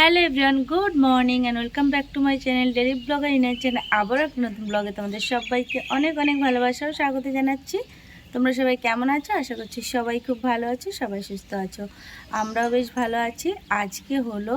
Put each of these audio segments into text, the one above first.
Hello everyone, good morning and welcome back to my channel daily blogger inner channel. আবার এক নতুন ব্লগে তোমাদের সবাইকে অনেক অনেক ভালোবাসা ও স্বাগত জানাচ্ছি। তোমরা সবাই কেমন আছো? আশা করছি সবাই খুব ভালো আছো, সবাই সুস্থ আছো। আমরাও বেশ ভালো আছি। আজকে হলো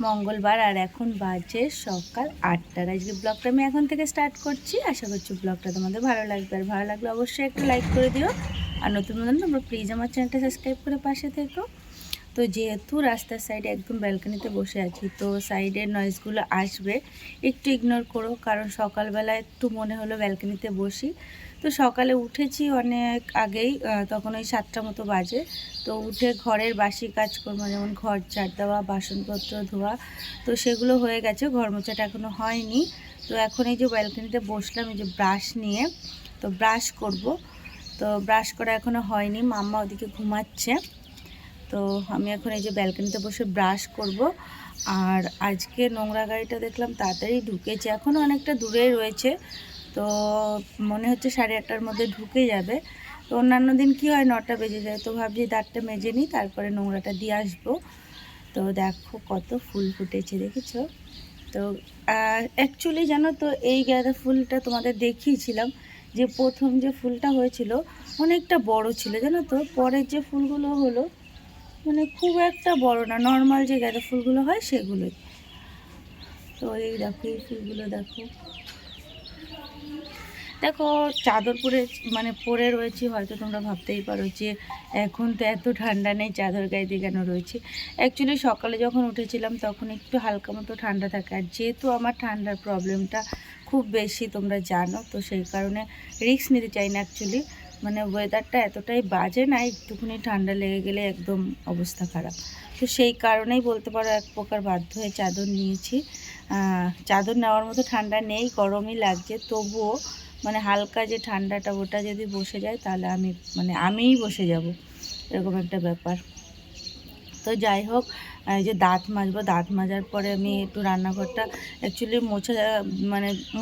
মঙ্গলবার আর এখন বাজে সকাল 8টার। আজকে ব্লগটা আমি এখন থেকে স্টার্ট করছি। আশা করছি ব্লগটা তোমাদের ভালো লাগবে, আর ভালো লাগলে অবশ্যই একটা লাইক করে দিও। আর নতুন নতুন তোমরা প্লিজ আমার চ্যানেলটা সাবস্ক্রাইব করে পাশে থেকো। তো যেহেতু রাস্তার সাইডে একদম ব্যালকনিতে বসে আছি, তো সাইডের নয়েজগুলো আসবে, একটু ইগনোর করো। কারণ সকালবেলা একটু মনে হলো ব্যালকনিতে বসি। তো সকালে উঠেছি অনেক আগেই, তখন ওই 7টা মতো বাজে। তো উঠে ঘরের বাসি কাজকর্ম, যেমন ঘর ঝাড় দেওয়া, বাসনপত্র ধোয়া, তো সেগুলো হয়ে গেছে। ঘর মোছাটা এখনও হয়নি। তো এখন এই যে ব্যালকনিতে বসলাম এই যে ব্রাশ নিয়ে, তো ব্রাশ করব। তো ব্রাশ করা এখনও হয়নি, মাম্মা ওদিকে ঘুমাচ্ছে। তো আমি এখন এই যে ব্যালকনিতে বসে ব্রাশ করব। আর আজকে নোংরা গাড়িটা দেখলাম তাড়াতাড়ি ঢুকেছে, এখনও অনেকটা দূরেই রয়েছে। তো মনে হচ্ছে 8:30টার মধ্যে ঢুকে যাবে। তো অন্যান্য দিন কি হয় 9টা বেজে যায়। তো ভাবছি দাঁতটা মেজে নিই, তারপরে নোংরাটা দিয়ে আসবো। তো দেখো কত ফুল ফুটেছে, দেখেছো? তো অ্যাকচুয়ালি জানো তো, এই গাঁদা ফুলটা তোমাদের দেখিয়েছিলাম যে প্রথম যে ফুলটা হয়েছিল অনেকটা বড় ছিল, জানো তো। পরের যে ফুলগুলো হলো মানে খুব একটা বড় না, নর্মাল যে গাঁদা ফুলগুলো হয় সেগুলোই। তো এই দেখো এই ফুলগুলো দেখো, দেখো চাদর পরে মানে পরে রয়েছি। হয়তো তোমরা ভাবতেই পারো যে এখন তো এত ঠান্ডা নেই, চাদর গায়ে দিয়ে কেন রয়েছে। অ্যাকচুয়ালি সকালে যখন উঠেছিলাম তখন একটু হালকা মতো ঠান্ডা থাকে, আর যেহেতু আমার ঠান্ডার প্রবলেমটা খুব বেশি তোমরা জানো, তো সেই কারণে রিস্ক নিতে চাই না অ্যাকচুয়ালি। মানে ওয়েদারটা এতটাই বাজে না, একটুখানি ঠান্ডা লেগে গেলে একদম অবস্থা খারাপ। তো সেই কারণেই বলতে পারো এক প্রকার বাধ্য হয়ে চাদর নিয়েছি। চাদর নেওয়ার মতো ঠান্ডা নেই, গরমই লাগছে, তবুও মানে হালকা যে ঠান্ডাটা ওটা যদি বসে যায় তাহলে আমিই বসে যাব, এরকম একটা ব্যাপার। তো যাই হোক, এই যে দাঁত মাজবো, দাঁত মাজার পরে আমি একটু রান্নাঘরটা অ্যাকচুয়ালি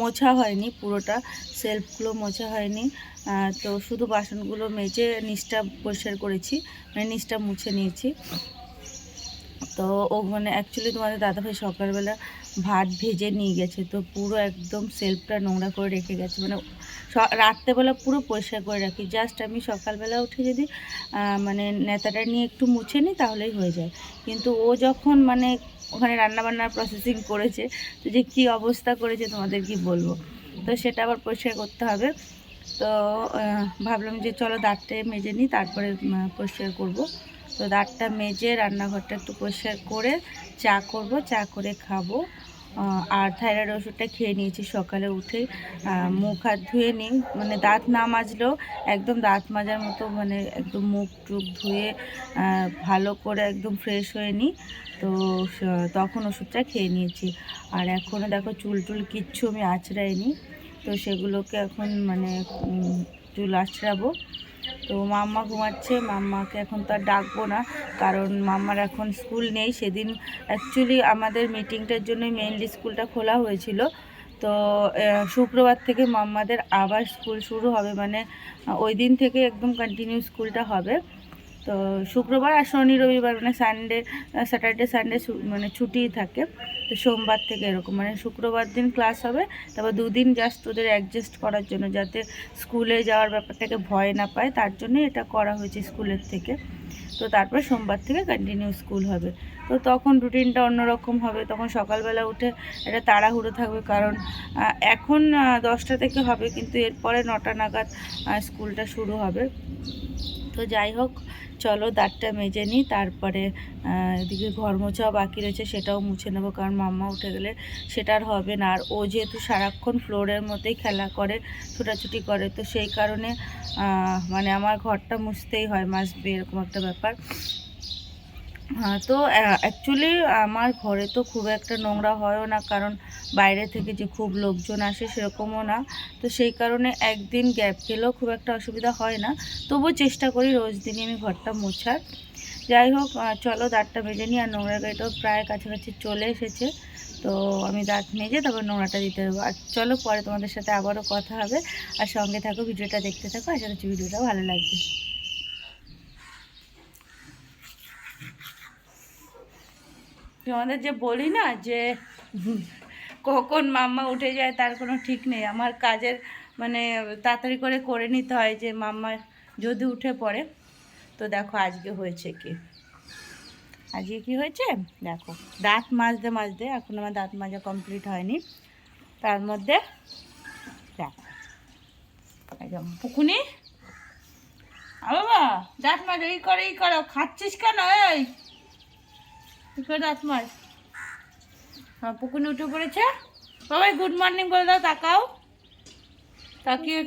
মোছা হয়নি পুরোটা, সেলফগুলো মোছা হয়নি। তো শুধু বাসনগুলো মেজে নিচটা পরিষ্কার করেছি, মানে নিচটা মুছে নিয়েছি। তো ও মানে অ্যাকচুয়ালি তোমাদের দাদাভাই সকালবেলা ভাত ভেজে নিয়ে গেছে, তো পুরো একদম সেলফটা নোংরা করে রেখে গেছে। মানে রাত্রেবেলা পুরো পরিষ্কার করে রাখি, জাস্ট আমি সকালবেলা উঠে যদি মানে নেতাটা নিয়ে একটু মুছে নিই তাহলেই হয়ে যায়। কিন্তু ও যখন মানে ওখানে রান্নাবান্নার প্রসেসিং করেছে, তো যে কী অবস্থা করেছে তোমাদের কি বলবো। তো সেটা আবার পরিষ্কার করতে হবে। তো ভাবলাম যে চলো দাঁতটা মেজে নিই, তারপরে পরিষ্কার করব। তো দাঁতটা মেজে রান্নাঘরটা একটু পরিষ্কার করে চা করব, চা করে খাবো। আর থাইরয়েড ওষুধটা খেয়ে নিয়েছি সকালে উঠে। মুখ হাত ধুয়ে নিই, মানে দাঁত না মাজলেও একদম দাঁত মাজার মতো, মানে একদম মুখ টুক ধুয়ে ভালো করে একদম ফ্রেশ হয়ে নিই। তো তখন ওষুধটা খেয়ে নিয়েছি। আর এখনও দেখো চুল টুল কিচ্ছু আমি আঁচড়াইনি, তো সেগুলোকে এখন মানে চুল আঁচড়াবো। তো মাম্মা ঘুমাচ্ছে, মাম্মাকে এখন তো আর ডাকবো না, কারণ মাম্মার এখন স্কুল নেই। সেদিন অ্যাকচুয়ালি আমাদের মিটিংটার জন্যই মেইনলি স্কুলটা খোলা হয়েছিল। তো শুক্রবার থেকে মাম্মাদের আবার স্কুল শুরু হবে, মানে ওই দিন থেকে একদম কন্টিনিউ স্কুলটা হবে। তো শুক্রবার আর শনি রবিবার মানে স্যাটারডে সানডে মানে ছুটিই থাকে। তো সোমবার থেকে এরকম মানে শুক্রবার দিন ক্লাস হবে, তারপর দুদিন জাস্ট ওদের অ্যাডজাস্ট করার জন্য, যাতে স্কুলে যাওয়ার ব্যাপারটাকে ভয় না পায়, তার জন্যই এটা করা হয়েছে স্কুলের থেকে। তো তারপর সোমবার থেকে কন্টিনিউ স্কুল হবে। তো তখন রুটিনটা অন্যরকম হবে, তখন সকালবেলা উঠে একটা তাড়াহুড়ো থাকবে, কারণ এখন 10টা থেকে হবে, কিন্তু এরপরে 9টা নাগাদ স্কুলটা শুরু হবে। তো যাই হোক, চলো দাঁতটা মেজে নিই, তারপরে এদিকে ঘর মোছাও বাকি রয়েছে, সেটাও মুছে নেবো, কারণ মাম্মা উঠে গেলে সেটা আর হবে না। আর ও যেহেতু সারাক্ষণ ফ্লোরের মধ্যেই খেলা করে, ছোটাছুটি করে, তো সেই কারণে মানে আমার ঘরটা মুছতেই হয়, মাসবে, এরকম একটা ব্যাপার। তো অ্যাকচুয়ালি আমার ঘরে তো খুব একটা নোংরা হয়ও না, কারণ বাইরে থেকে যে খুব লোকজন আসে সেরকমও না। তো সেই কারণে একদিন গ্যাপ গেলেও খুব একটা অসুবিধা হয় না, তবুও চেষ্টা করি রোজ দিনই আমি ঘরটা মোছার। যাই হোক, চলো দাঁতটা মেজে নিই। আর নোংরা গাড়িটাও প্রায় কাছাকাছি চলে এসেছে, তো আমি দাঁত মেজে তারপর নোংরাটা দিতে দেবো। আর চলো পরে তোমাদের সাথে আবারও কথা হবে, আর সঙ্গে থাকো, ভিডিওটা দেখতে থাকো, আশা করছি ভিডিওটাও ভালো লাগবে। তোমাদের যে বলি না যে কখন মাম্মা উঠে যায় তার কোনো ঠিক নেই। আমার কাজের মানে তাড়াতাড়ি করে নিতে হয় যে মাম্মা যদি উঠে পড়ে। তো দেখো আজকে হয়েছে কি, আজকে কি হয়েছে দেখো, দাঁত মাজতে এখন আমার দাঁত মাজা কমপ্লিট হয়নি, তার মধ্যে দেখো একদম পুকুনি বাবা দাঁত মাজ, এই করো খাচ্ছিস কেন, এই করে দাঁত মাজ। হ্যাঁ পুকুনি উঠে পড়েছে। বাবাই গুড মর্নিং বলে দাও, তাকাও, তাকিয়ে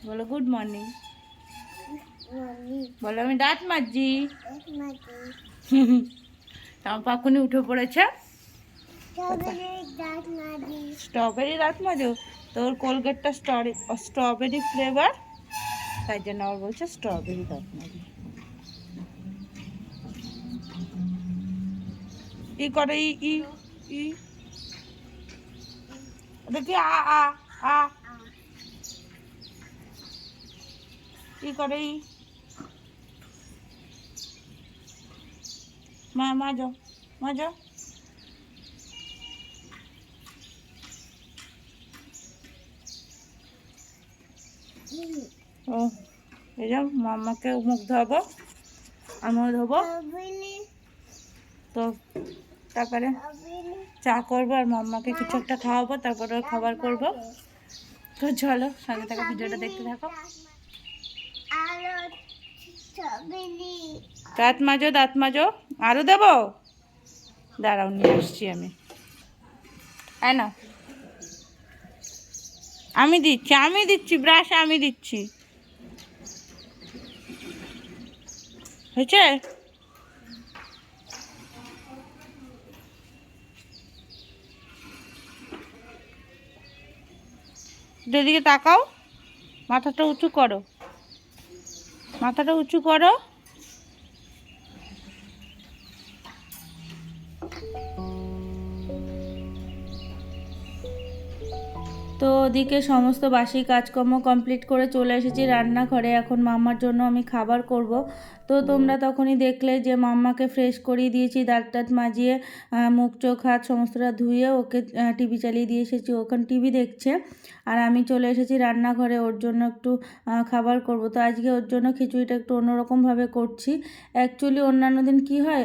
বলো গুড মর্নিং, বলো আমি দাঁত মাজছি। আমার পাকুনি উঠে পড়েছে, স্ট্রবেরি দাঁত মাজো, তোর কোলগেটটা স্ট্রবেরি ফ্লেভার, তাই জন্য আবার বলছে স্ট্রবেরি দাঁত মাজি। ই করে ই ই দেখি আ আ আ ই করে ই মাজো মাজো। ও এই যে মাম্মাকে মুখ ধোবো, আমিও ধোবো, তো তারপরে চা করবো আর মাম্মাকে কিছু একটা খাওয়াবো, তারপরে খাবার করবো। তো চলো সঙ্গে থাকো, ভিডিওটা দেখতে থাকো। দাঁত মাজো আরও দেবো, দাঁড়াও নিয়ে আসছি আমি, তাই না আমি দিচ্ছি ব্রাশ আমি দিচ্ছি, হয়েছে? এদিকে তাকাও, মাথাটা উঁচু করো, মাথাটা উঁচু করো। তো ওদিকে সমস্ত বাসি কাজকর্ম কমপ্লিট করে চলে এসেছি রান্নাঘরে। এখন মাম্মার জন্য আমি খাবার করব। তো তোমরা তখনই দেখলে যে মাম্মাকে ফ্রেশ করিয়ে দিয়েছি, দাঁত টাত মাজিয়ে মুখ চোখ হাত সমস্তটা ধুয়ে ওকে টিভি চালিয়ে দিয়ে এসেছি, ওখানে টিভি দেখছে। আর আমি চলে এসেছি রান্নাঘরে ওর জন্য একটু খাবার করব। তো আজকে ওর জন্য খিচুড়িটা একটু অন্যরকমভাবে করছি। অ্যাকচুয়ালি অন্যান্য দিন কী হয়,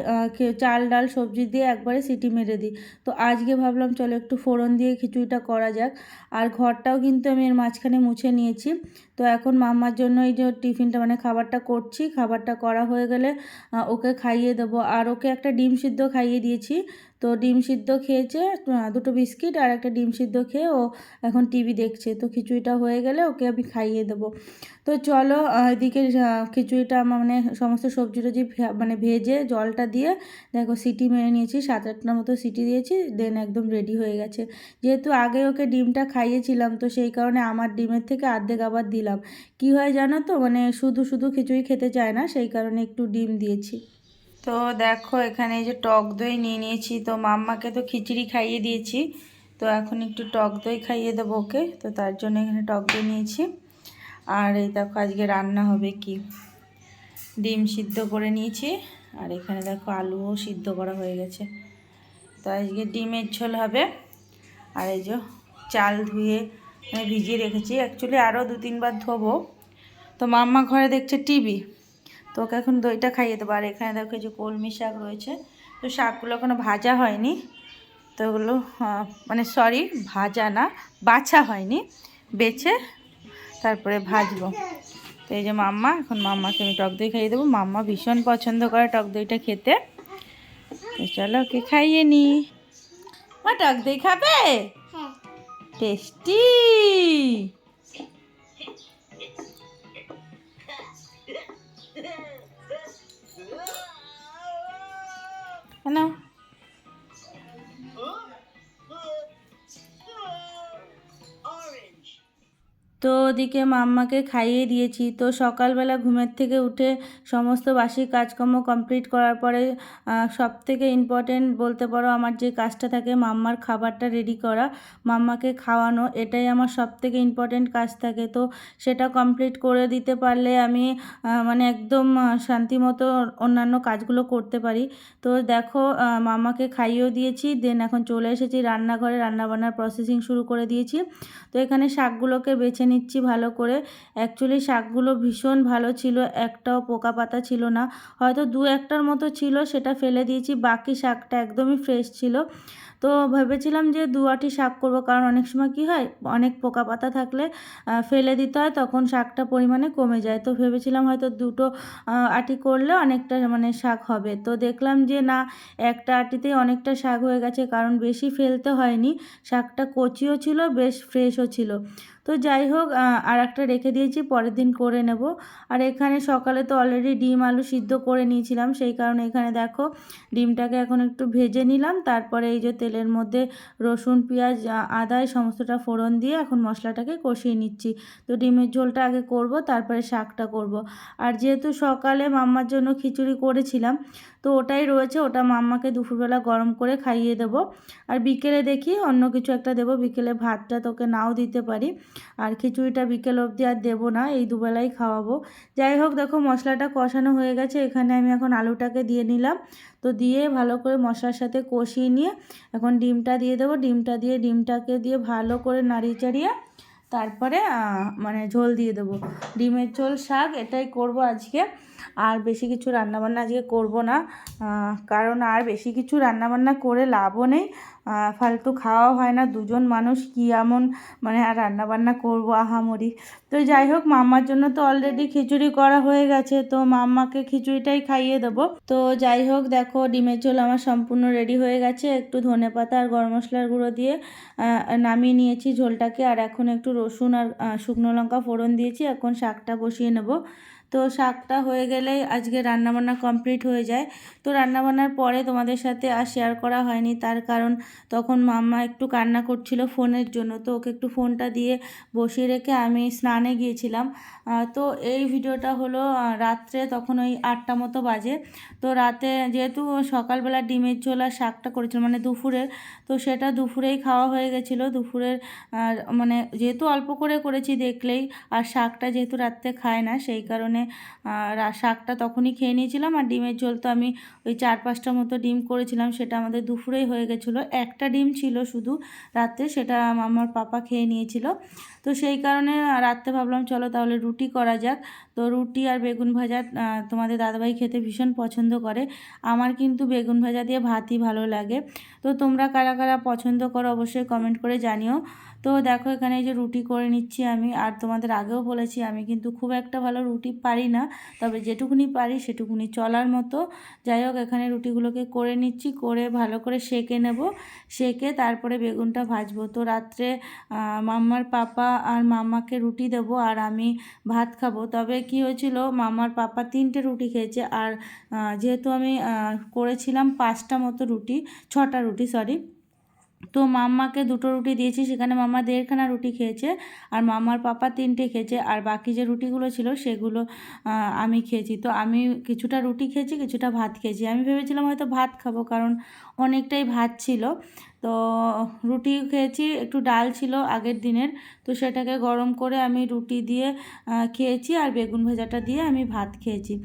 চাল ডাল সবজি দিয়ে একবারে সিটি মেরে দিই। তো আজকে ভাবলাম চলো একটু ফোড়ন দিয়ে খিচুড়িটা করা যাক। আর ঘরটাও কিন্তু আমি এর মাঝখানে মুছে নিয়েছি। তো এখন মাম্মার জন্য এই যে টিফিনটা মানে খাবারটা করছি, খাবারটা করা হয়ে গেলে ওকে খাইয়ে দেবো। আর ওকে একটা ডিম সিদ্ধ খাইয়ে দিয়েছি। তো ডিম সিদ্ধ খেয়েছে, দুটো বিস্কিট আর একটা ডিম সিদ্ধ খেয়ে ও এখন টিভি দেখছে। তো খিচুড়িটা হয়ে গেলে ওকে আমি খাইয়ে দেবো। তো চলো এদিকে খিচুড়িটা মানে সমস্ত সবজি টবজি মানে ভেজে জলটা দিয়ে দেখো সিটি মেরে নিয়েছি, 7-8টার মতো সিটি দিয়েছি, দেন একদম রেডি হয়ে গেছে। যেহেতু আগে ওকে ডিমটা খাইয়েছিলাম তো সেই কারণে আমার ডিমের থেকে অর্ধেক আবার দিলাম। কি হয় জানো তো, মানে শুধু শুধু খিচুড়ি খেতে চায় না, সেই কারণে একটু ডিম দিয়েছি। তো দেখো এখানে এই যে টক দই নিয়ে নিয়েছি। তো মাম্মাকে তো খিচুড়ি খাইয়ে দিয়েছি, তো এখন একটু টক দই খাইয়ে দেবো ওকে। তো তার জন্য এখানে টক দই নিয়েছি। আর এই দেখো আজকে রান্না হবে কি, ডিম সিদ্ধ করে নিয়েছি, আর এখানে দেখো আলুও সিদ্ধ করা হয়ে গেছে। তো আজকে ডিমের ঝোল হবে। আর এই যে চাল ধুয়ে মানে ভিজিয়ে রেখেছি, অ্যাকচুয়ালি আরও 2-3 বার ধোবো। তো মাম্মা ঘরে দেখছে টিভি, তো ওকে এখন দইটা খাইয়ে দেবো। আর এখানে দেখো যে কলমি শাক রয়েছে। তো শাকগুলো এখনো ভাজা হয়নি, তো ওগুলো মানে সরি ভাজা না, বাছা হয়নি, বেছে তারপরে ভাজবো। তো এই যে মাম্মা, এখন মাম্মাকে আমি টক দই খাইয়ে দেবো। মাম্মা ভীষণ পছন্দ করে টক দইটা খেতে। তো চলো ওকে খাইয়ে নি। মা টক দই খাবে? টেস্টি। না তো ওদিকে মাম্মাকে খাইয়ে দিয়েছি। তো সকালবেলা ঘুমের থেকে উঠে সমস্ত বাসি কাজকর্ম কমপ্লিট করার পরে সবথেকে ইম্পর্টেন্ট বলতে পারো আমার যে কাজটা থাকে মাম্মার খাবারটা রেডি করা, মাম্মাকে খাওয়ানো, এটাই আমার সবথেকে ইম্পর্টেন্ট কাজ থাকে। তো সেটা কমপ্লিট করে দিতে পারলে আমি মানে একদম শান্তি মতো অন্যান্য কাজগুলো করতে পারি। তো দেখো মাম্মাকে খাইয়েও দিয়েছি, দেন এখন চলে এসেছি রান্নাঘরে, রান্নাবান্নার প্রসেসিং শুরু করে দিয়েছি। তো এখানে শাকগুলোকে বেছে নিচ্ছি ভালো করে। অ্যাকচুয়ালি শাকগুলো ভীষণ ভালো ছিল, একটাও পোকা পাতা ছিল না, হয়তো দু একটার মতো ছিল, সেটা ফেলে দিয়েছি, বাকি শাকটা একদমই ফ্রেশ ছিল। তো ভেবেছিলাম যে দু আঁটি শাক করবো, কারণ অনেক সময় কি হয় অনেক পোকা পাতা থাকলে ফেলে দিতে হয়, তখন শাকটা পরিমাণে কমে যায়। তো ভেবেছিলাম হয়তো দুটো আঁটি করলে অনেকটা মানে শাক হবে। তো দেখলাম যে না, একটা আঁটিতেই অনেকটা শাক হয়ে গেছে, কারণ বেশি ফেলতে হয়নি, শাকটা কচিও ছিল, বেশ ফ্রেশও ছিল। তো যাই হোক আর একটা রেখে দিয়েছি, পরের দিন করে নেব। আর এখানে সকালে তো অলরেডি ডিম আলু সিদ্ধ করে নিয়েছিলাম, সেই কারণে এখানে দেখো ডিমটাকে এখন একটু ভেজে নিলাম। তারপরে এই যে তেলের মধ্যে রসুন পেঁয়াজ আদা সমস্তটা ফোড়ন দিয়ে এখন মশলাটাকে কষিয়ে নিচ্ছি। তো ডিমের ঝোলটা আগে করব, তারপরে শাকটা করব। আর যেহেতু সকালে মাম্মার জন্য খিচুড়ি করেছিলাম, তো ওটাই রয়েছে, ওটা মাম্মাকে দুপুরবেলা গরম করে খাইয়ে দেবো। আর বিকেলে দেখি অন্য কিছু একটা দেবো, বিকেলে ভাতটা তোকে নাও দিতে পারি, আর খিচুড়িটা বিকেল অবধি আর দেবো না, এই দুবেলাই খাওয়াবো। যাই হোক দেখো মশলাটা কষানো হয়ে গেছে, এখানে আমি এখন আলুটাকে দিয়ে নিলাম। তো দিয়ে ভালো করে মশলার সাথে কষিয়ে নিয়ে এখন ডিমটা দিয়ে দেবো, ডিমটাকে দিয়ে ভালো করে নাড়িয়ে চাড়িয়ে তারপরে মানে ঝোল দিয়ে দেবো, ডিমের ঝোল শাক এটাই করব আজকে। আর বেশি কিছু রান্নাবান্না আজকে করব না, কারণ আর বেশি কিছু রান্নাবান্না করে লাভও নেই, ফালতু খাওয়া হয় না, দুজন মানুষ কি এমন মানে আর রান্নাবান্না করব আহামরি। তো যাই হোক মাম্মার জন্য তো অলরেডি খিচুড়ি করা হয়ে গেছে, তো মাম্মাকে খিচুড়িটাই খাইয়ে দেবো। তো যাই হোক দেখো ডিমের ঝোল আমার সম্পূর্ণ রেডি হয়ে গেছে, একটু ধনেপাতা আর গরম মশলার গুঁড়ো দিয়ে নামিয়ে নিয়েছি ঝোলটাকে। আর এখন একটু রসুন আর শুকনো লঙ্কা ফোড়ন দিয়েছি, এখন শাকটা বসিয়ে নেব। তো শাকটা হয়ে গেলেই আজকে রান্নাবান্না কমপ্লিট হয়ে যায়। তো রান্নাবান্নার পরে তোমাদের সাথে আর শেয়ার করা হয়নি, তার কারণ তখন মাম্মা একটু কান্না করছিল ফোনের জন্য, তো ওকে একটু ফোনটা দিয়ে বসিয়ে রেখে আমি স্নানে গিয়েছিলাম। তো এই ভিডিওটা হলো রাত্রে, তখন ওই 8টা মতো বাজে। তো রাতে যেহেতু সকালবেলা ডিমের ঝোল আর শাকটা করেছিলাম মানে দুপুরের, তো সেটা দুপুরেই খাওয়া হয়ে গেছিলো। দুপুরের মানে যেহেতু অল্প করে করেছি দেখলেই, আর শাকটা যেহেতু রাত্রে খায় না, সেই কারণে শাকটা তখনই খেয়ে নিয়েছিলাম। আর ডিমের ঝোল তো আমি ওই 4-5টা মতো ডিম করেছিলাম, সেটা আমাদের দুপুরেই হয়ে গেছিলো। একটা ডিম ছিল শুধু রাত্রে, সেটা আমার পাপা খেয়ে নিয়েছিল। তো সেই কারণে রাত্রে ভাবলাম চলো তাহলে রুটি করা যাক। তো রুটি আর বেগুন ভাজা তোমাদের দাদাভাই খেতে ভীষণ পছন্দ করে, আমার কিন্তু বেগুন ভাজা দিয়ে ভাতই ভালো লাগে। তো তোমরা কারা কারা পছন্দ করো অবশ্যই কমেন্ট করে জানিও। তো দেখো এখানে এই যে রুটি করে নিচ্ছি আমি, আর তোমাদের আগেও বলেছি আমি কিন্তু খুব একটা ভালো রুটি পারি না, তবে যেটুকুনি পারি সেটুকুনি চলার মতো। যাই হোক এখানে রুটিগুলোকে করে নিচ্ছি, করে ভালো করে সেঁকে নেব, সেঁকে তারপরে বেগুনটা ভাজবো। তো রাত্রে মাম্মার পাপা আর মাম্মাকে রুটি দেব, আর আমি ভাত খাবো। তবে কি হয়েছিল, মাম্মার পাপা 3টে রুটি খেয়েছে, আর যেহেতু আমি করেছিলাম 5টা মতো রুটি, 6টা রুটি সরি, তো মাম্মাকে 2টো রুটি দিয়েছি, সেখানে মাম্মা 1.5খানা রুটি খেয়েছে, আর মাম্মার পাপা 3টে খেয়েছে, আর বাকি যে রুটিগুলো ছিল সেগুলো আমি খেয়েছি। তো আমি কিছুটা রুটি খেয়েছি, কিছুটা ভাত খেয়েছি। আমি ভেবেছিলাম হয়তো ভাত খাবো, কারণ অনেকটাই ভাত ছিল। তো রুটি খেয়েছি, একটু ডাল ছিল আগের দিনের, তো সেটাকে গরম করে আমি রুটি দিয়ে খেয়েছি, আর বেগুন ভাজাটা দিয়ে আমি ভাত খেয়েছি।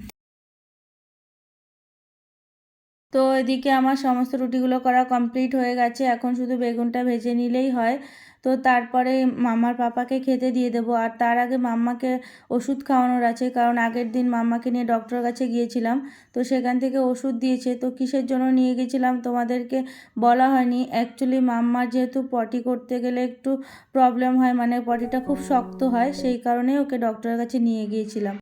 তো এদিকে আমার সমস্ত রুটিগুলো করা কমপ্লিট হয়ে গেছে, এখন শুধু বেগুনটা ভেজে নিলেই হয়। তো তারপরে মাম্মার পাপাকে খেতে দিয়ে দেবো। আর তার আগে মাম্মাকে ওষুধ খাওয়ানোর আছে, কারণ আগের দিন মাম্মাকে নিয়ে ডক্টরের কাছে গিয়েছিলাম, তো সেখান থেকে ওষুধ দিয়েছে। তো কিসের জন্য নিয়ে গেছিলাম তোমাদেরকে বলা হয়নি। অ্যাকচুয়ালি মাম্মার যেহেতু পটি করতে গেলে একটু প্রবলেম হয়, মানে পটিটা খুব শক্ত হয়, সেই কারণেই ওকে ডক্টরের কাছে নিয়ে গিয়েছিলাম।